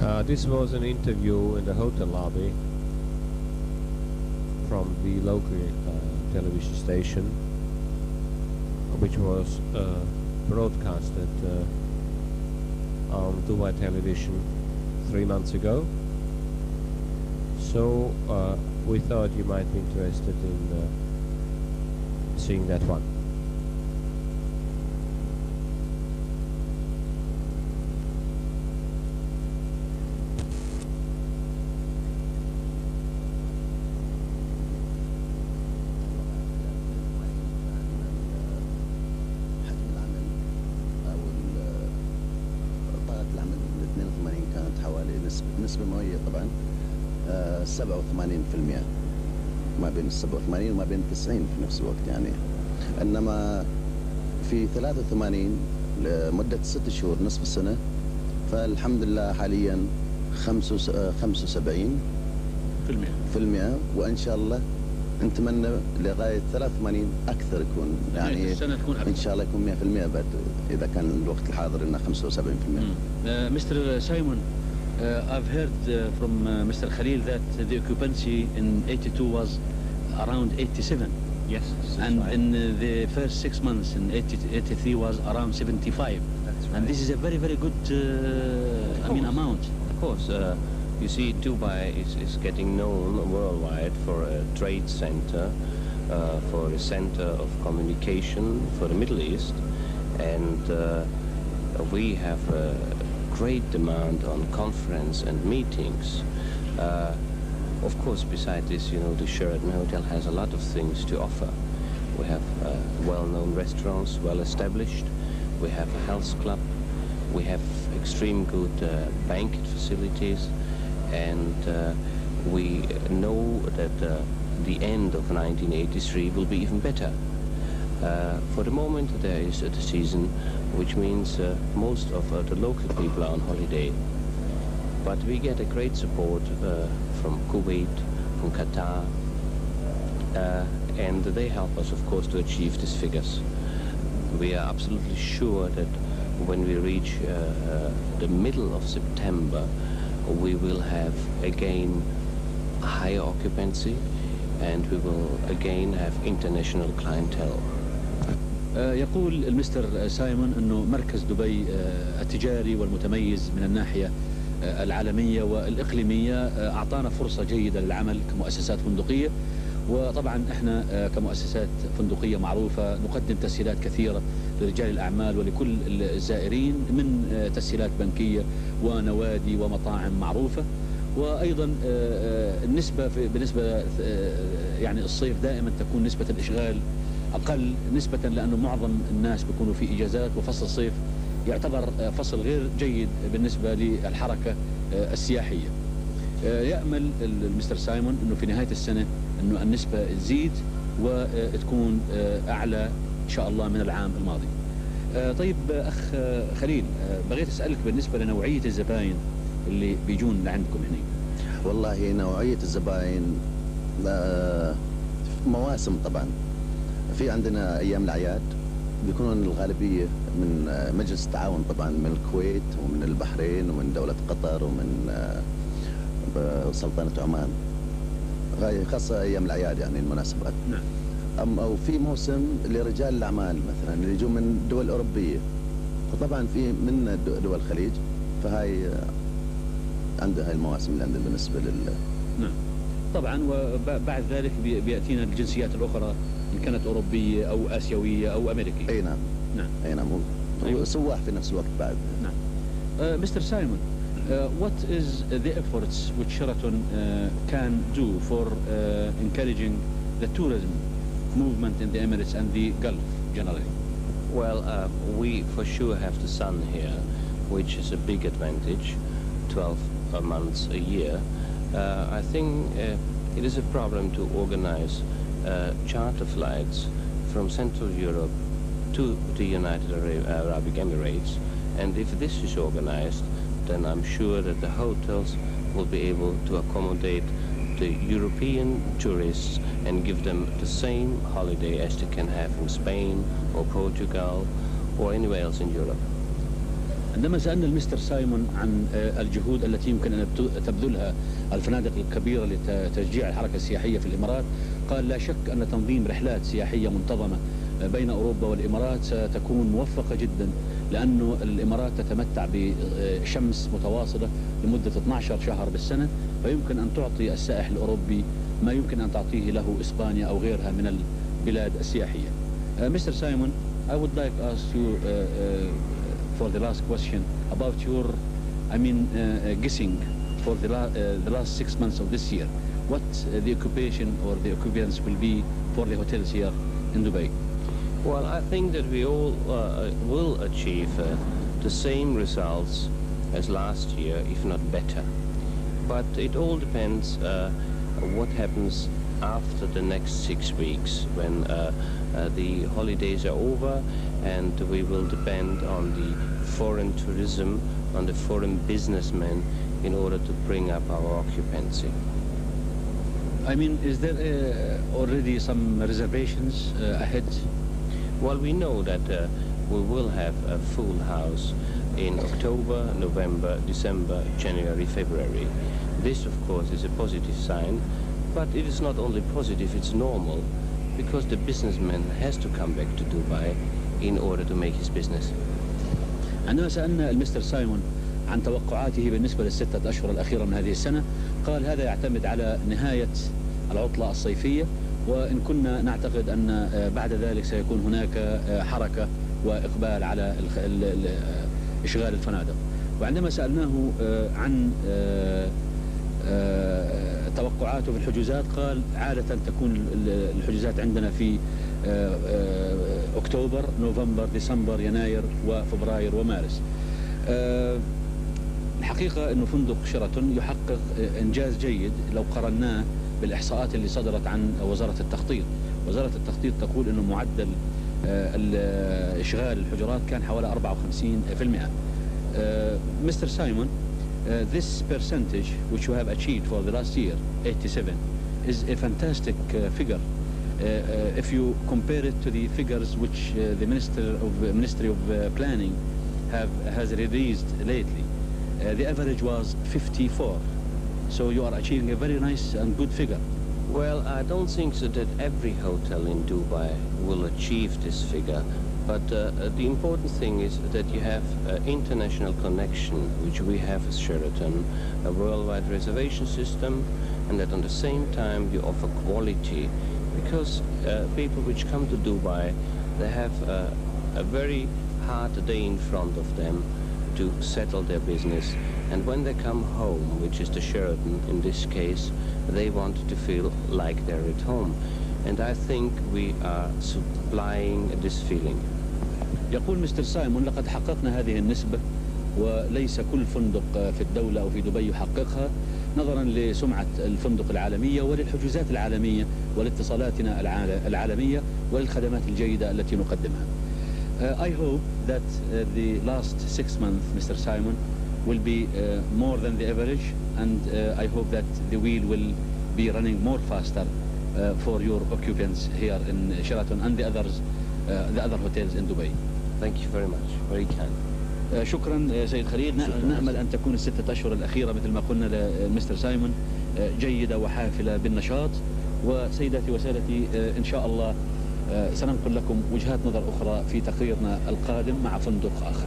This was an interview in the hotel lobby from the local television station, which was broadcasted on Dubai television 3 months ago. So we thought you might be interested in seeing that one. نسبة مئوية طبعا 87% ما بين 87 وما بين 90 في نفس الوقت يعني. انما في 83 لمدة 6 شهور نصف السنة فالحمد لله حاليا 75% وان شاء الله نتمنى لغاية 83 اكثر يكون يعني ان شاء الله يكون 100% بعد اذا كان الوقت الحاضر انه 75%. Mr. Simon, I've heard from Mr. Khalil that the occupancy in 82 was around 87. Yes. And right. In the first 6 months in 83 was around 75. That's right. And this is a very, very good amount. Of course. You see, Dubai is getting known worldwide for a trade center, for a center of communication for the Middle East. And we have great demand on conference and meetings. Of course, beside this, you know, the Sheraton Hotel has a lot of things to offer. We have well-known restaurants, well-established. We have a health club. We have extreme good banquet facilities. And we know that the end of 1983 will be even better. For the moment, there is the season, which means most of the local people are on holiday. But we get a great support from Kuwait, from Qatar, and they help us, of course, to achieve these figures. We are absolutely sure that when we reach the middle of September, we will have again higher occupancy, and we will again have international clientele. يقول المستر سايمون أنه مركز دبي التجاري والمتميز من الناحية العالمية والإقليمية أعطانا فرصة جيدة للعمل كمؤسسات فندقية، وطبعا احنا كمؤسسات فندقية معروفة نقدم تسهيلات كثيرة لرجال الأعمال ولكل الزائرين، من تسهيلات بنكية ونوادي ومطاعم معروفة. وأيضا بالنسبة يعني الصيف دائما تكون نسبة الإشغال أقل نسبة، لأنه معظم الناس بيكونوا في إجازات، وفصل الصيف يعتبر فصل غير جيد بالنسبة للحركة السياحية. يأمل المستر سايمون أنه في نهاية السنة أنه النسبة تزيد وتكون أعلى إن شاء الله من العام الماضي. طيب أخ خليل، بغيت أسألك بالنسبة لنوعية الزباين اللي بيجون لعندكم هنا. والله نوعية الزباين مواسم طبعا. في عندنا أيام الأعياد بيكونون الغالبية من مجلس التعاون طبعا، من الكويت ومن البحرين ومن دولة قطر ومن سلطنة عمان، خاصة أيام الأعياد يعني المناسبات. نعم. أو في موسم لرجال الأعمال مثلا اللي يجون من دول أوروبية، وطبعا في من دول الخليج، فهاي عندها هاي المواسم اللي عندنا بالنسبة نعم طبعا. وبعد ذلك بيأتينا الجنسيات الأخرى إن كانت أوروبية أو آسيوية أو أمريكية. أي نعم. نعم. أي نعم. وسواح في نفس الوقت بعد. نعم. Mr. Simon, what is the efforts which Sheraton can do for encouraging the tourism movement in the Emirates and the Gulf generally? Well, we for sure have the sun here, which is a big advantage, 12 months a year. I think it is a problem to organize charter flights from Central Europe to the United Arab Emirates, and if this is organized, then I'm sure that the hotels will be able to accommodate the European tourists and give them the same holiday as they can have in Spain or Portugal or anywhere else in Europe. عندما سألنا المستر سايمون عن الجهود التي يمكن أن تبذلها الفنادق الكبيرة لتشجيع الحركة السياحية في الإمارات، قال لا شك أن تنظيم رحلات سياحية منتظمة بين أوروبا والإمارات ستكون موفقة جدا، لأن الإمارات تتمتع بشمس متواصلة لمدة 12 شهر بالسنة، فيمكن أن تعطي السائح الأوروبي ما يمكن أن تعطيه له إسبانيا أو غيرها من البلاد السياحية. Mr. Simon, I would like to ask you for the last question about your, guessing for the last 6 months of this year. What the occupation or the occupants will be for the hotels here in Dubai? Well, I think that we all will achieve the same results as last year, if not better. But it all depends what happens after the next 6 weeks, when the holidays are over, and we will depend on the foreign tourism, on the foreign businessmen, in order to bring up our occupancy. Is there already some reservations ahead? Well, we know that we will have a full house in October, November, December, January, February. This, of course, is a positive sign, but it is not only positive, it's normal, because the businessman has to come back to Dubai in order to make his business. عندما سألنا المستر سايمون عن توقعاته بالنسبة للستة أشهر الأخيرة من هذه السنة، قال هذا يعتمد على نهاية العطلة الصيفية، وإن كنا نعتقد أن بعد ذلك سيكون هناك حركة وإقبال على إشغال الفنادق. وعندما سألناه عن توقعاته في الحجوزات، قال عادة تكون الحجوزات عندنا في أكتوبر، نوفمبر، ديسمبر، يناير وفبراير ومارس. الحقيقة أنه فندق شيراتون يحقق إنجاز جيد لو قرناه بالإحصاءات اللي صدرت عن وزارة التخطيط. وزارة التخطيط تقول أنه معدل إشغال الحجرات كان حوالي 54%. Mr. Simon, this percentage which you have achieved for the last year, 87, is a fantastic figure. If you compare it to the figures which the Ministry of Planning has released lately, the average was 54. So you are achieving a very nice and good figure. Well, I don't think so that every hotel in Dubai will achieve this figure, but the important thing is that you have international connection, which we have as Sheraton, a worldwide reservation system, and that on the same time you offer quality, because people which come to Dubai, they have a very hard day in front of them to settle their business, and when they come home, which is the Sheraton in this case, they want to feel like they're at home, and I think we are supplying this feeling. يقول مستر سايمون لقد حققنا هذه النسبة، وليس كل فندق في الدولة أو في دبي يحققها، نظرا لسمعة الفندق العالمية وللحجوزات العالمية ولاتصالاتنا العالمية وللخدمات الجيدة التي نقدمها. I hope that the last 6 months, Mr. Simon, will be more than the average, and I hope that the wheel will be running more faster for your occupants here in Sheraton and the other hotels in Dubai. Thank you very much. Very kind. شكرا سيد خليل. نأمل أن تكون الستة أشهر الأخيرة مثل ما قلنا لمستر سايمون جيدة وحافلة بالنشاط. وسيداتي وسادتي، إن شاء الله سننقل لكم وجهات نظر أخرى في تقريرنا القادم مع فندق آخر.